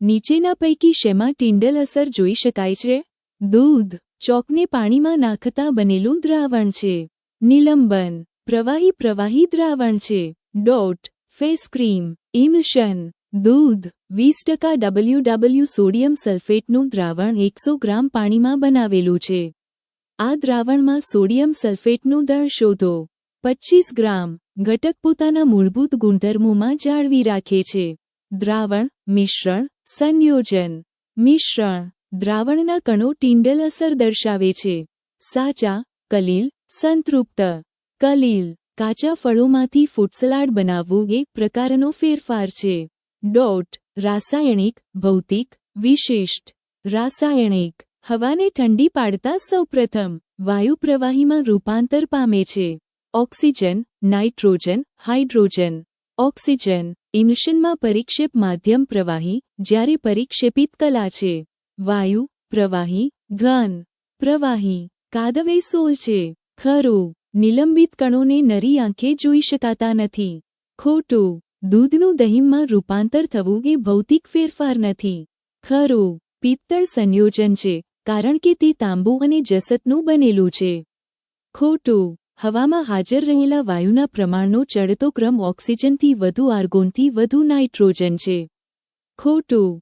નીચેના પૈકી શેમાં ટિન્ડલ અસર જોઈ શકાય છે? દૂધ, ચોકને પાણીમાં નાખતા બનેલું દ્રાવણ છે. નિલંબન, પ્રવાહી દ્રાવણ છે. Dot, face cream. ઇમલ્શન, દૂધ, 20% WW સોડિયમ સલ્ફેટનું દ્રાવણ 100 ગ્રામ પાણીમાં બનાવેલું છે. આ દ્રાવણમાં સોડિયમ સલ્ફેટનું દળ શોધો. 25 ગ્રામ. ઘટક પોતાના મૂળભૂત ગુણધર્મોમાં જાળવી રાખે છે. દ્રાવણ, મિશ્રણ, સંયોજન. મિશ્રણ, દ્રાવણના કણો ટિન્ડલ અસર દર્શાવે છે. સાચા, કલીલ, સંતૃપ્ત. કલીલ, કાચા ફળોમાંથી ફૂડસલાડ બનાવવું એક પ્રકારનો ફેરફાર છે. ડોટ, રાસાયણિક, ભૌતિક, વિશિષ્ટ. રાસાયણિક, હવાને ઠંડી પાડતા સૌપ્રથમ વાયુ પ્રવાહીમાં રૂપાંતર પામે છે. Oxygen, nitrogen, hydrogen. ઓક્સિજન, ઇમલ્શનમાં પરિક્ષેપ માધ્યમ પ્રવાહી, જ્યારે પરિક્ષેપિત કલા છે. વાયુ, પ્રવાહી, ઘન. પ્રવાહી, કાદવે સોલ છે. ખરું, નિલંબિત કણોને નરી આંખે જોઈ શકાતા નથી. ખોટું, દૂધનું દહીંમાં રૂપાંતર થવું એ ભૌતિક ફેરફાર નથી. ખરું, પિત્તળ સંયોજન છે, કારણ કે તે તાંબુ અને જસતનું બનેલું છે. ખોટું, હવામાં હાજર રહેલા વાયુના પ્રમાણનો ચડતો ક્રમ ઓક્સિજનથી વધુ આર્ગોનથી વધુ નાઇટ્રોજન છે. ખોટું,